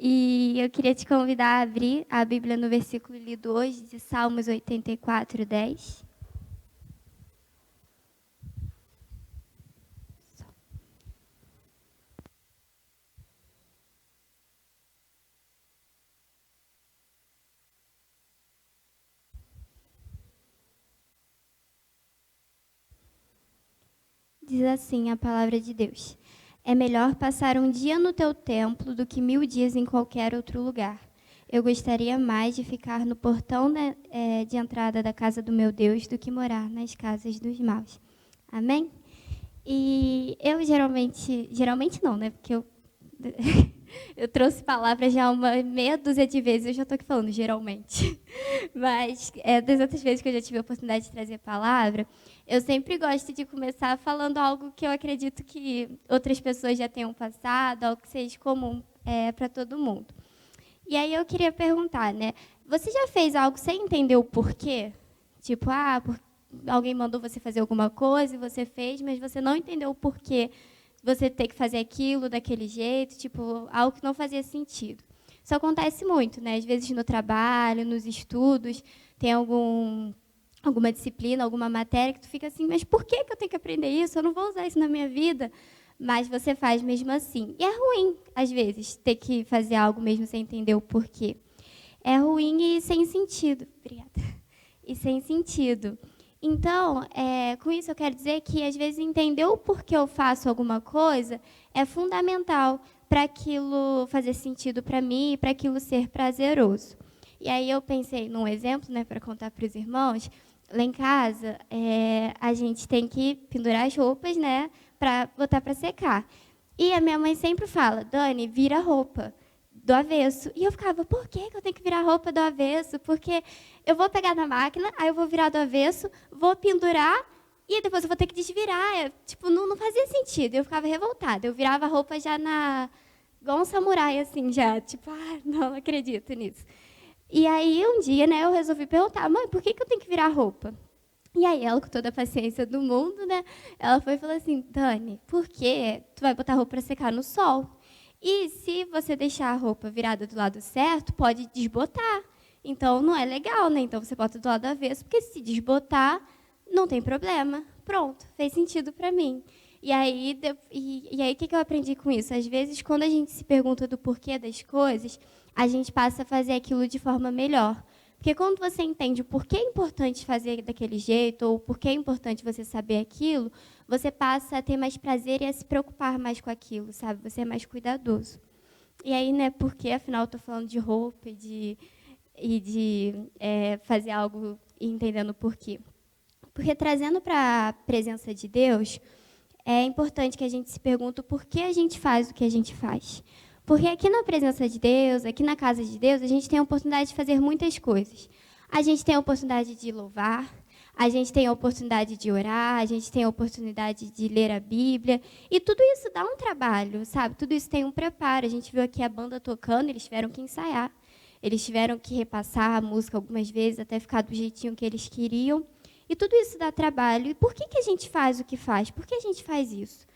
E eu queria te convidar a abrir a Bíblia no versículo lido hoje, de Salmos 84, 10. Diz assim a palavra de Deus: é melhor passar um dia no teu templo do que 1000 dias em qualquer outro lugar. Eu gostaria mais de ficar no portão de entrada da casa do meu Deus do que morar nas casas dos maus. Amém? E eu geralmente não, né? Porque eu trouxe palavras já uma meia dúzia de vezes, eu já estou aqui falando geralmente. Mas das outras vezes que eu já tive a oportunidade de trazer palavra, eu sempre gosto de começar falando algo que eu acredito que outras pessoas já tenham passado, algo que seja comum para todo mundo. E aí eu queria perguntar, né? Você já fez algo sem entender o porquê? Tipo, alguém mandou você fazer alguma coisa e você fez, mas você não entendeu o porquê você ter que fazer aquilo daquele jeito, tipo, algo que não fazia sentido. Isso acontece muito, né? Às vezes no trabalho, nos estudos, tem alguma disciplina, alguma matéria que tu fica assim, mas por que eu tenho que aprender isso? Eu não vou usar isso na minha vida. Mas você faz mesmo assim. E é ruim, às vezes, ter que fazer algo mesmo sem entender o porquê. É ruim e sem sentido. Obrigada. E sem sentido. Então, com isso eu quero dizer que, às vezes, entender o porquê eu faço alguma coisa é fundamental para aquilo fazer sentido para mim e para aquilo ser prazeroso. E aí eu pensei num exemplo, né, para contar para os irmãos. Lá em casa, a gente tem que pendurar as roupas, né, para botar para secar. E a minha mãe sempre fala: Dani, vira a roupa do avesso. E eu ficava: por que eu tenho que virar a roupa do avesso? Porque eu vou pegar na máquina, aí eu vou virar do avesso, vou pendurar e depois eu vou ter que desvirar. Não fazia sentido. Eu ficava revoltada. Eu virava a roupa já igual um samurai, assim, já. Não acredito nisso. E aí, um dia, né, eu resolvi perguntar: mãe, por que eu tenho que virar a roupa? E aí ela, com toda a paciência do mundo, né, ela foi e falou assim: Dani, por que tu vai botar a roupa para secar no sol? E se você deixar a roupa virada do lado certo, pode desbotar. Então, não é legal, né? Então, você bota do lado avesso, porque se desbotar, não tem problema. Pronto, fez sentido para mim. E aí, o que eu aprendi com isso? Às vezes, quando a gente se pergunta do porquê das coisas, a gente passa a fazer aquilo de forma melhor. Porque quando você entende o porquê é importante fazer daquele jeito, ou o porquê é importante você saber aquilo, você passa a ter mais prazer e a se preocupar mais com aquilo, sabe? Você é mais cuidadoso. E aí, né, porque afinal eu estou falando de roupa e de fazer algo e entendendo o porquê. Porque trazendo para a presença de Deus, é importante que a gente se pergunte o porquê a gente faz o que a gente faz. Porque aqui na presença de Deus, aqui na casa de Deus, a gente tem a oportunidade de fazer muitas coisas. A gente tem a oportunidade de louvar, a gente tem a oportunidade de orar, a gente tem a oportunidade de ler a Bíblia. E tudo isso dá um trabalho, sabe? Tudo isso tem um preparo. A gente viu aqui a banda tocando, eles tiveram que ensaiar. Eles tiveram que repassar a música algumas vezes até ficar do jeitinho que eles queriam. E tudo isso dá trabalho. E por que a gente faz o que faz? Por que a gente faz isso?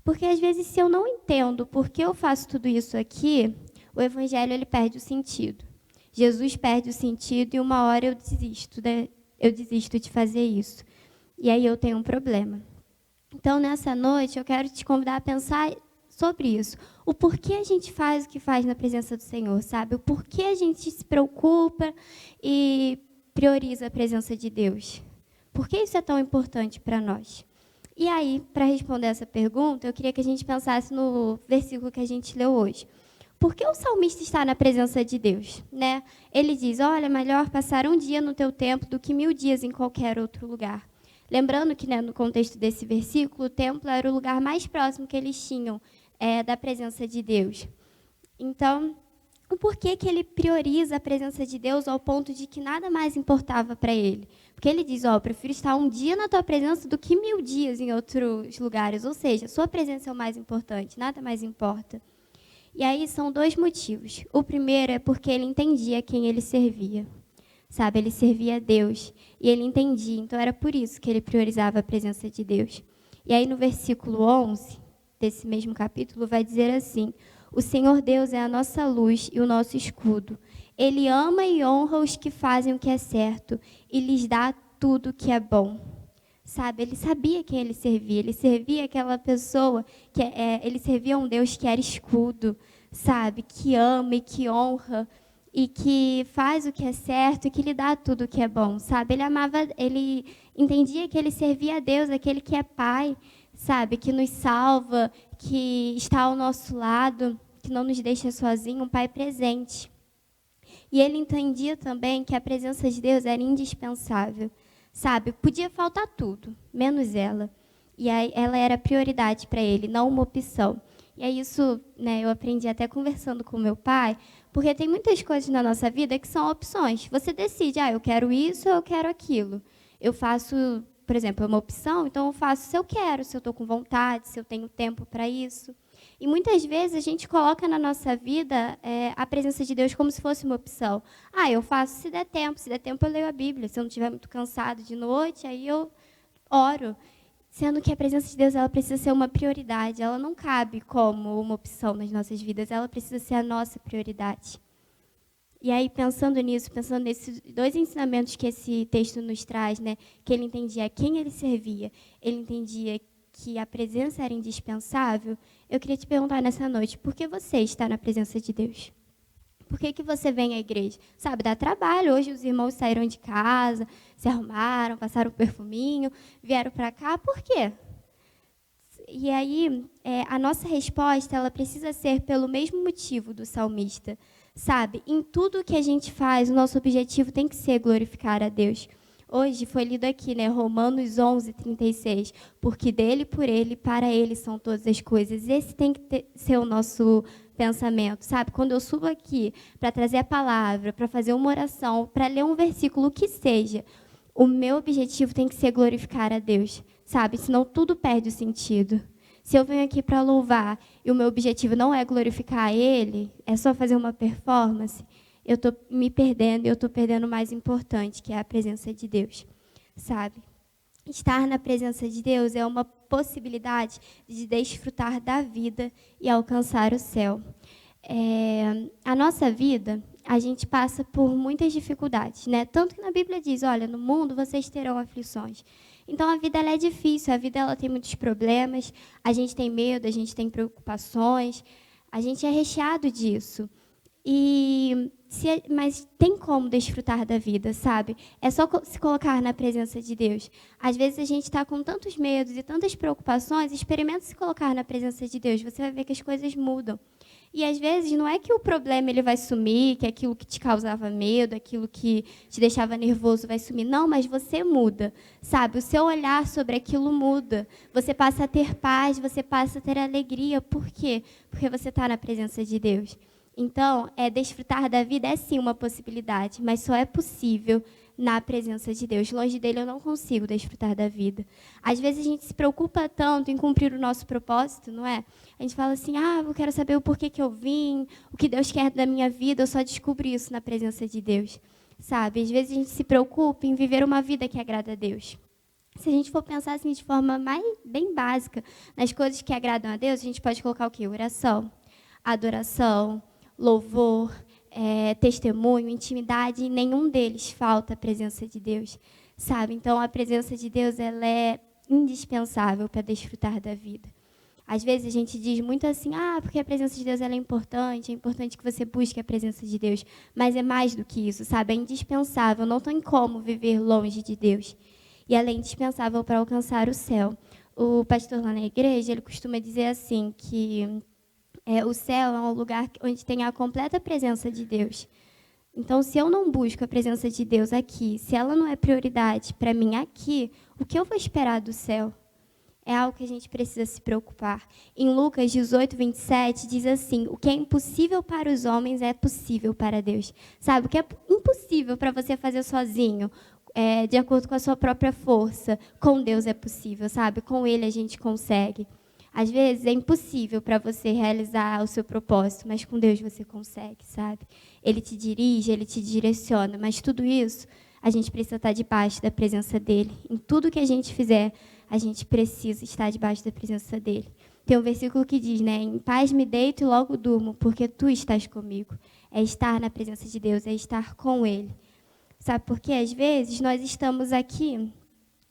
Porque, às vezes, se eu não entendo por que eu faço tudo isso aqui, o evangelho ele perde o sentido. Jesus perde o sentido e uma hora eu desisto, né? Eu desisto de fazer isso. E aí eu tenho um problema. Então, nessa noite, eu quero te convidar a pensar sobre isso. O porquê a gente faz o que faz na presença do Senhor, sabe? O porquê a gente se preocupa e prioriza a presença de Deus. Por que isso é tão importante para nós? E aí, para responder essa pergunta, eu queria que a gente pensasse no versículo que a gente leu hoje. Por que o salmista está na presença de Deus? Né? Ele diz: olha, melhor passar um dia no teu templo do que 1000 dias em qualquer outro lugar. Lembrando que, né, no contexto desse versículo, o templo era o lugar mais próximo que eles tinham da presença de Deus. Então, o porquê que ele prioriza a presença de Deus ao ponto de que nada mais importava para ele? Porque ele diz: eu prefiro estar um dia na tua presença do que 1000 dias em outros lugares. Ou seja, sua presença é o mais importante, nada mais importa. E aí são 2 motivos. O primeiro é porque ele entendia quem ele servia. Sabe, ele servia a Deus e ele entendia. Então era por isso que ele priorizava a presença de Deus. E aí no versículo 11 desse mesmo capítulo vai dizer assim: O Senhor Deus é a nossa luz e o nosso escudo. Ele ama e honra os que fazem o que é certo e lhes dá tudo o que é bom. Sabe, ele sabia quem ele servia aquela pessoa, ele servia um Deus que era escudo, sabe, que ama e que honra e que faz o que é certo e que lhe dá tudo o que é bom, sabe? Ele entendia que ele servia a Deus, aquele que é Pai, sabe, que nos salva, que está ao nosso lado, que não nos deixa sozinhos, um Pai presente. E ele entendia também que a presença de Deus era indispensável, sabe? Podia faltar tudo, menos ela. E aí, ela era prioridade para ele, não uma opção. E é isso, né, eu aprendi até conversando com meu pai, porque tem muitas coisas na nossa vida que são opções. Você decide, eu quero isso ou eu quero aquilo. Eu faço, por exemplo, uma opção, então eu faço se eu quero, se eu estou com vontade, se eu tenho tempo para isso. E muitas vezes a gente coloca na nossa vida a presença de Deus como se fosse uma opção. Eu faço se der tempo eu leio a Bíblia. Se eu não estiver muito cansado de noite, aí eu oro. Sendo que a presença de Deus ela precisa ser uma prioridade, ela não cabe como uma opção nas nossas vidas, ela precisa ser a nossa prioridade. E aí, pensando nisso, pensando nesses dois ensinamentos que esse texto nos traz, né, que ele entendia a quem ele servia, ele entendia que a presença era indispensável, eu queria te perguntar nessa noite, por que você está na presença de Deus? Por que você vem à igreja? Sabe, dá trabalho. Hoje os irmãos saíram de casa, se arrumaram, passaram um perfuminho, vieram para cá. Por quê? E aí, a nossa resposta ela precisa ser pelo mesmo motivo do salmista. Sabe, em tudo que a gente faz, o nosso objetivo tem que ser glorificar a Deus. Hoje foi lido aqui, né, Romanos 11:36. Porque dele, por ele, para ele são todas as coisas. Esse tem que ser o nosso pensamento, sabe? Quando eu subo aqui para trazer a palavra, para fazer uma oração, para ler um versículo, o que seja, o meu objetivo tem que ser glorificar a Deus, sabe? Senão tudo perde o sentido. Se eu venho aqui para louvar e o meu objetivo não é glorificar Ele, é só fazer uma performance, eu estou me perdendo e eu estou perdendo o mais importante, que é a presença de Deus, sabe? Estar na presença de Deus é uma possibilidade de desfrutar da vida e alcançar o céu. A nossa vida, a gente passa por muitas dificuldades, né? Tanto que na Bíblia diz, olha, no mundo vocês terão aflições. Então a vida ela é difícil, a vida ela tem muitos problemas, a gente tem medo, a gente tem preocupações, a gente é recheado disso. Mas tem como desfrutar da vida, sabe? É só se colocar na presença de Deus. Às vezes a gente está com tantos medos e tantas preocupações, experimenta se colocar na presença de Deus, você vai ver que as coisas mudam. E às vezes não é que o problema ele vai sumir, que aquilo que te causava medo, aquilo que te deixava nervoso vai sumir. Não, mas você muda, sabe? O seu olhar sobre aquilo muda. Você passa a ter paz, você passa a ter alegria. Por quê? Porque você está na presença de Deus. Então, desfrutar da vida é sim uma possibilidade, mas só é possível na presença de Deus. Longe dele eu não consigo desfrutar da vida. Às vezes a gente se preocupa tanto em cumprir o nosso propósito, não é? A gente fala assim, eu quero saber o porquê que eu vim, o que Deus quer da minha vida, eu só descubro isso na presença de Deus. Sabe? Às vezes a gente se preocupa em viver uma vida que agrada a Deus. Se a gente for pensar assim de forma bem básica, nas coisas que agradam a Deus, a gente pode colocar o quê? Oração, adoração, louvor, testemunho, intimidade, e nenhum deles falta a presença de Deus, sabe? Então, a presença de Deus ela é indispensável para desfrutar da vida. Às vezes a gente diz muito assim, porque a presença de Deus ela é importante que você busque a presença de Deus, mas é mais do que isso, sabe? É indispensável, não tem como viver longe de Deus. E ela é indispensável para alcançar o céu. O pastor lá na igreja, ele costuma dizer assim, que o céu é um lugar onde tem a completa presença de Deus. Então, se eu não busco a presença de Deus aqui, se ela não é prioridade para mim aqui, o que eu vou esperar do céu? É algo que a gente precisa se preocupar. Em Lucas 18:27, diz assim, o que é impossível para os homens é possível para Deus. Sabe, o que é impossível para você fazer sozinho, de acordo com a sua própria força, com Deus é possível, sabe? Com Ele a gente consegue. Às vezes é impossível para você realizar o seu propósito, mas com Deus você consegue, sabe? Ele te dirige, Ele te direciona, mas tudo isso a gente precisa estar debaixo da presença dEle. Em tudo que a gente fizer, a gente precisa estar debaixo da presença dEle. Tem um versículo que diz, né? Em paz me deito e logo durmo, porque tu estás comigo. É estar na presença de Deus, é estar com Ele. Sabe por quê? Às vezes nós estamos aqui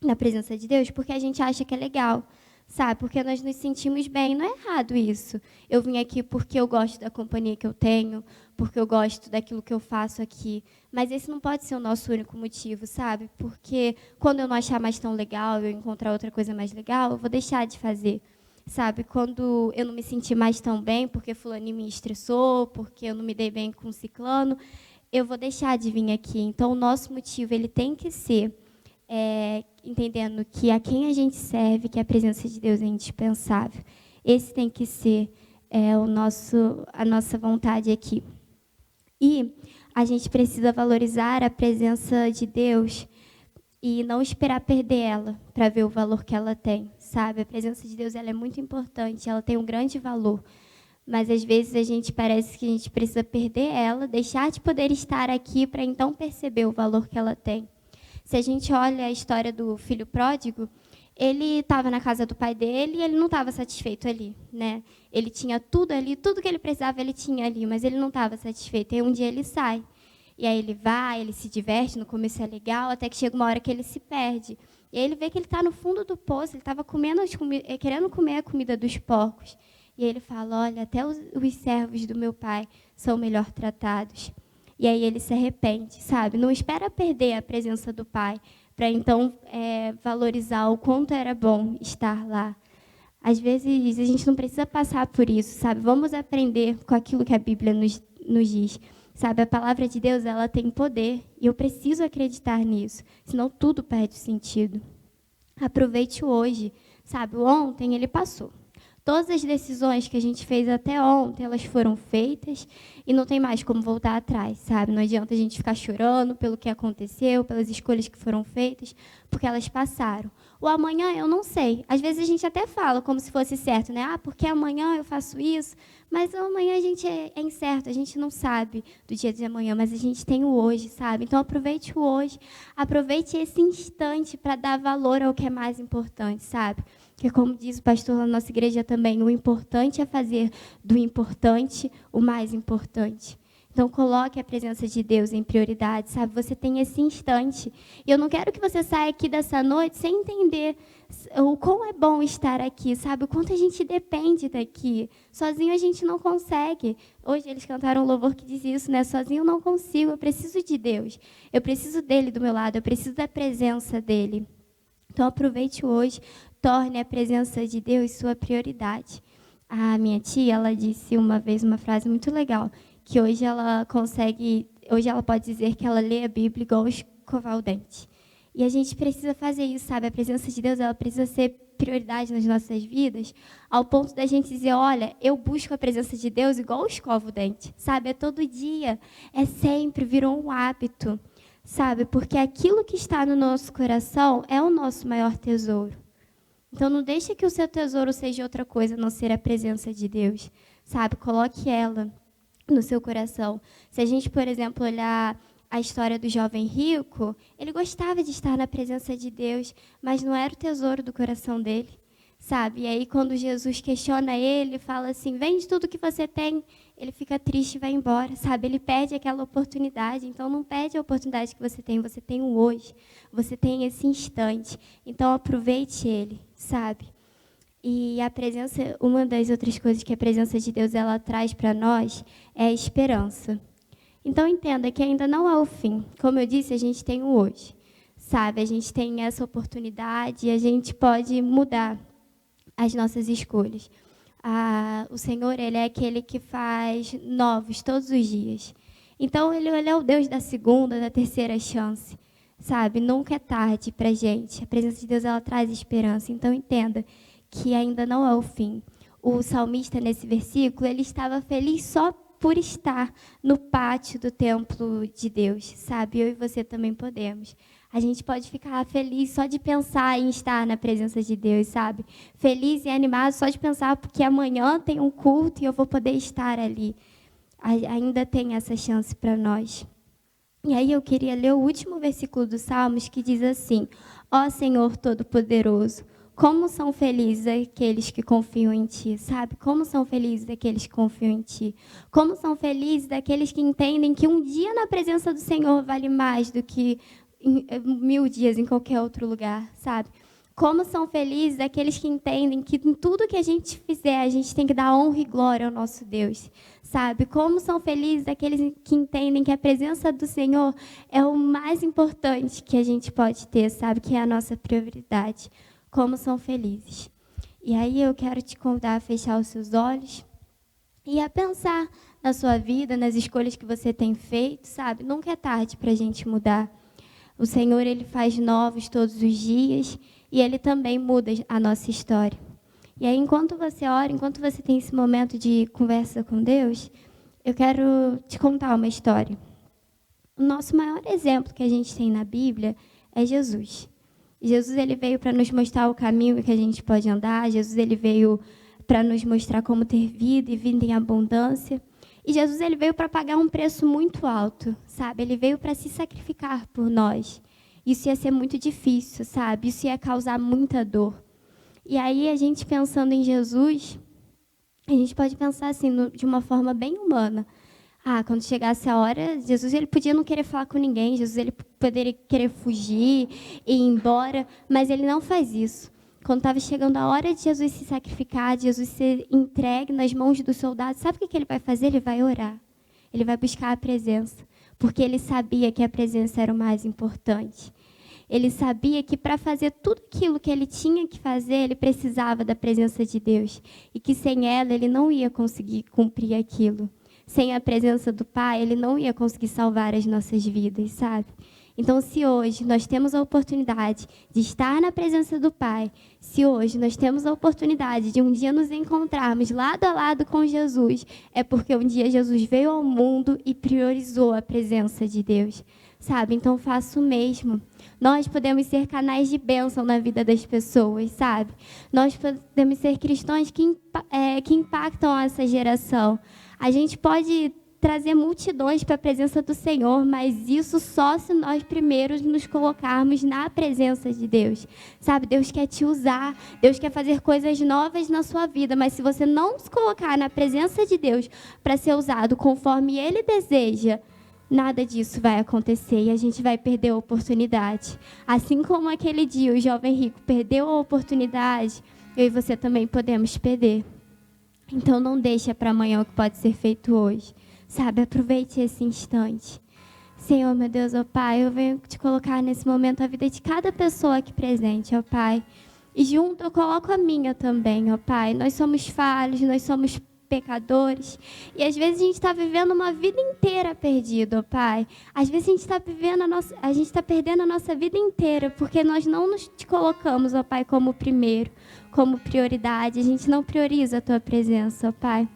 na presença de Deus porque a gente acha que é legal, sabe? Porque nós nos sentimos bem. Não é errado isso. Eu vim aqui porque eu gosto da companhia que eu tenho, porque eu gosto daquilo que eu faço aqui. Mas esse não pode ser o nosso único motivo, sabe? Porque quando eu não achar mais tão legal, eu encontrar outra coisa mais legal, eu vou deixar de fazer. Sabe, quando eu não me senti mais tão bem, porque fulano me estressou, porque eu não me dei bem com o ciclano, eu vou deixar de vir aqui. Então, o nosso motivo ele tem que ser entendendo que a quem a gente serve, que a presença de Deus é indispensável. Esse tem que ser a nossa vontade aqui. E a gente precisa valorizar a presença de Deus e não esperar perder ela para ver o valor que ela tem, sabe? A presença de Deus ela é muito importante, ela tem um grande valor. Mas, às vezes, a gente parece que a gente precisa perder ela, deixar de poder estar aqui para, então, perceber o valor que ela tem. Se a gente olha a história do filho pródigo, ele estava na casa do pai dele e ele não estava satisfeito ali, né? Ele tinha tudo ali, tudo que ele precisava ele tinha ali, mas ele não estava satisfeito. E um dia ele sai. E aí ele vai, ele se diverte, no começo é legal, até que chega uma hora que ele se perde. E aí ele vê que ele está no fundo do poço, ele estava querendo comer a comida dos porcos. E aí ele fala, olha, até os servos do meu pai são melhor tratados. E aí ele se arrepende, sabe? Não espera perder a presença do pai, para então valorizar o quanto era bom estar lá. Às vezes a gente não precisa passar por isso, sabe? Vamos aprender com aquilo que a Bíblia nos diz. Sabe, a palavra de Deus ela tem poder e eu preciso acreditar nisso, senão tudo perde sentido. Aproveite o hoje, sabe? O ontem ele passou. Todas as decisões que a gente fez até ontem, elas foram feitas e não tem mais como voltar atrás, sabe? Não adianta a gente ficar chorando pelo que aconteceu, pelas escolhas que foram feitas, porque elas passaram. O amanhã eu não sei. Às vezes a gente até fala como se fosse certo, né? Ah, porque amanhã eu faço isso, mas amanhã a gente é incerto, a gente não sabe do dia de amanhã, mas a gente tem o hoje, sabe? Então aproveite o hoje, aproveite esse instante para dar valor ao que é mais importante, sabe? Porque, como diz o pastor na nossa igreja também, o importante é fazer do importante o mais importante. Então, coloque a presença de Deus em prioridade, sabe? Você tem esse instante. E eu não quero que você saia aqui dessa noite sem entender o quão é bom estar aqui, sabe? O quanto a gente depende daqui. Sozinho a gente não consegue. Hoje eles cantaram um louvor que diz isso, né? Sozinho eu não consigo, eu preciso de Deus. Eu preciso dele do meu lado, eu preciso da presença dele. Então, aproveite hoje, torne a presença de Deus sua prioridade. A minha tia, ela disse uma vez uma frase muito legal, que hoje ela pode dizer que ela lê a Bíblia igual escovar o dente. E a gente precisa fazer isso, sabe? A presença de Deus, ela precisa ser prioridade nas nossas vidas, ao ponto da gente dizer, olha, eu busco a presença de Deus igual escovo o dente, sabe? É todo dia, é sempre, virou um hábito. Sabe, porque aquilo que está no nosso coração é o nosso maior tesouro. Então, não deixe que o seu tesouro seja outra coisa, a não ser a presença de Deus. Sabe, coloque ela no seu coração. Se a gente, por exemplo, olhar a história do jovem rico, ele gostava de estar na presença de Deus, mas não era o tesouro do coração dele. Sabe, e aí quando Jesus questiona ele, fala assim, vende tudo que você tem, ele fica triste e vai embora, sabe? Ele perde aquela oportunidade, então não perde a oportunidade que você tem o hoje, você tem esse instante, então aproveite ele, sabe? E a presença, uma das outras coisas que a presença de Deus ela traz para nós é a esperança. Então entenda que ainda não é o fim, como eu disse, a gente tem o hoje, sabe? A gente tem essa oportunidade e a gente pode mudar as nossas escolhas. O Senhor, ele é aquele que faz novos todos os dias. Então, ele é o Deus da segunda, da terceira chance, sabe? Nunca é tarde para a gente. A presença de Deus, ela traz esperança. Então, entenda que ainda não é o fim. O salmista, nesse versículo, ele estava feliz só por estar no pátio do templo de Deus, sabe? Eu e você também podemos. A gente pode ficar feliz só de pensar em estar na presença de Deus, sabe? Feliz e animado só de pensar porque amanhã tem um culto e eu vou poder estar ali. Ainda tem essa chance para nós. E aí eu queria ler o último versículo do Salmos que diz assim, ó Senhor Todo-Poderoso, Como são felizes aqueles que confiam em Ti, sabe? Como são felizes aqueles que confiam em Ti. Como são felizes aqueles que entendem que um dia na presença do Senhor vale mais do que 1000 dias em qualquer outro lugar, sabe? Como são felizes aqueles que entendem que em tudo que a gente fizer, a gente tem que dar honra e glória ao nosso Deus, sabe? Como são felizes aqueles que entendem que a presença do Senhor é o mais importante que a gente pode ter, sabe? Que é a nossa prioridade. Como são felizes. E aí eu quero te convidar a fechar os seus olhos e a pensar na sua vida, nas escolhas que você tem feito, sabe? Nunca é tarde para a gente mudar. O Senhor, Ele faz novos todos os dias e Ele também muda a nossa história. E aí, enquanto você ora, enquanto você tem esse momento de conversa com Deus, eu quero te contar uma história. O nosso maior exemplo que a gente tem na Bíblia é Jesus. Jesus, ele veio para nos mostrar o caminho que a gente pode andar. Jesus, ele veio para nos mostrar como ter vida e vida em abundância. E Jesus, ele veio para pagar um preço muito alto, sabe? Ele veio para se sacrificar por nós. Isso ia ser muito difícil, sabe? Isso ia causar muita dor. E aí, a gente pensando em Jesus, a gente pode pensar assim, de uma forma bem humana. Quando chegasse a hora, Jesus, ele podia não querer falar com ninguém. Jesus, ele poderia querer fugir e ir embora, mas ele não faz isso. Quando estava chegando a hora de Jesus se sacrificar, de Jesus ser entregue nas mãos dos soldados, sabe o que ele vai fazer? Ele vai orar. Ele vai buscar a presença, porque ele sabia que a presença era o mais importante. Ele sabia que para fazer tudo aquilo que ele tinha que fazer, ele precisava da presença de Deus. E que sem ela, ele não ia conseguir cumprir aquilo. Sem a presença do Pai, ele não ia conseguir salvar as nossas vidas, sabe? Então, se hoje nós temos a oportunidade de estar na presença do Pai, se hoje nós temos a oportunidade de um dia nos encontrarmos lado a lado com Jesus, é porque um dia Jesus veio ao mundo e priorizou a presença de Deus, sabe? Então, faça o mesmo. Nós podemos ser canais de bênção na vida das pessoas, sabe? Nós podemos ser cristãos que impactam essa geração. A gente pode trazer multidões para a presença do Senhor, mas isso só se nós primeiros nos colocarmos na presença de Deus. Sabe, Deus quer te usar, Deus quer fazer coisas novas na sua vida, mas se você não se colocar na presença de Deus para ser usado conforme Ele deseja, nada disso vai acontecer e a gente vai perder a oportunidade. Assim como aquele dia o jovem rico perdeu a oportunidade, eu e você também podemos perder. Então não deixa para amanhã o que pode ser feito hoje. Sabe, aproveite esse instante. Senhor, meu Deus, ó Pai, eu venho te colocar nesse momento a vida de cada pessoa aqui presente, ó Pai. E junto eu coloco a minha também, ó Pai. Nós somos falhos, nós somos pecadores. E às vezes a gente está vivendo uma vida inteira perdido, ó Pai. Às vezes a gente está perdendo a nossa vida inteira porque nós não te colocamos, ó Pai, como primeiro, como prioridade. A gente não prioriza a Tua presença, ó Pai.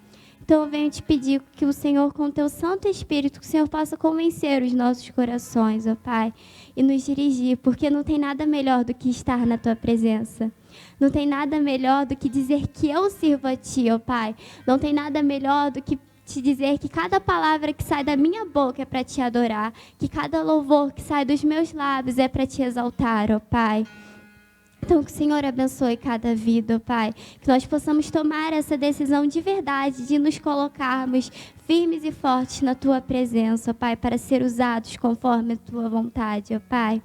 Então eu venho te pedir que o Senhor, com o Teu Santo Espírito, que o Senhor possa convencer os nossos corações, ó Pai, e nos dirigir, porque não tem nada melhor do que estar na Tua presença. Não tem nada melhor do que dizer que eu sirvo a Ti, ó Pai. Não tem nada melhor do que te dizer que cada palavra que sai da minha boca é para Te adorar, que cada louvor que sai dos meus lábios é para Te exaltar, ó Pai. Então, que o Senhor abençoe cada vida, ó Pai. Que nós possamos tomar essa decisão de verdade, de nos colocarmos firmes e fortes na Tua presença, ó Pai, para ser usados conforme a Tua vontade, ó Pai.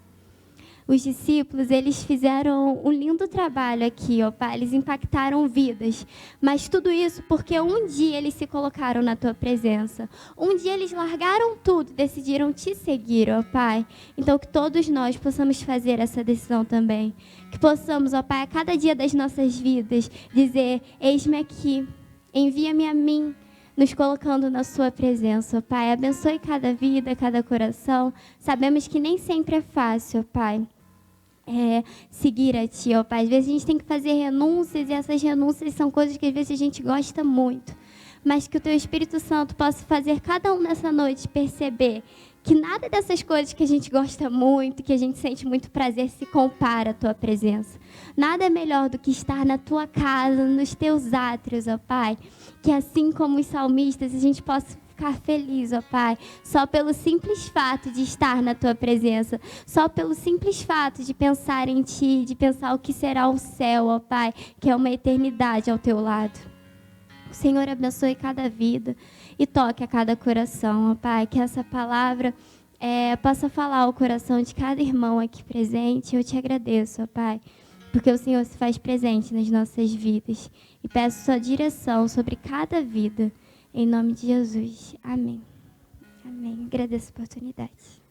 Os discípulos, eles fizeram um lindo trabalho aqui, ó Pai. Eles impactaram vidas. Mas tudo isso porque um dia eles se colocaram na Tua presença. Um dia eles largaram tudo, decidiram Te seguir, ó Pai. Então que todos nós possamos fazer essa decisão também. Que possamos, ó Pai, a cada dia das nossas vidas, dizer, eis-me aqui, envia-me a mim, nos colocando na Sua presença, ó Pai. Abençoe cada vida, cada coração. Sabemos que nem sempre é fácil, ó Pai. Seguir a Ti, ó Pai. Às vezes a gente tem que fazer renúncias e essas renúncias são coisas que às vezes a gente gosta muito. Mas que o Teu Espírito Santo possa fazer cada um nessa noite perceber que nada dessas coisas que a gente gosta muito, que a gente sente muito prazer, se compara à Tua presença. Nada é melhor do que estar na Tua casa, nos Teus átrios, ó Pai. que assim como os salmistas, a gente possa ficar feliz, ó Pai, só pelo simples fato de estar na Tua presença, só pelo simples fato de pensar em Ti, de pensar o que será o céu, ó Pai, que é uma eternidade ao Teu lado. O Senhor abençoe cada vida e toque a cada coração, ó Pai, que essa palavra possa falar ao coração de cada irmão aqui presente. Eu te agradeço, ó Pai, porque o Senhor se faz presente nas nossas vidas. E peço sua direção sobre cada vida. Em nome de Jesus. Amém. Amém. Agradeço a oportunidade.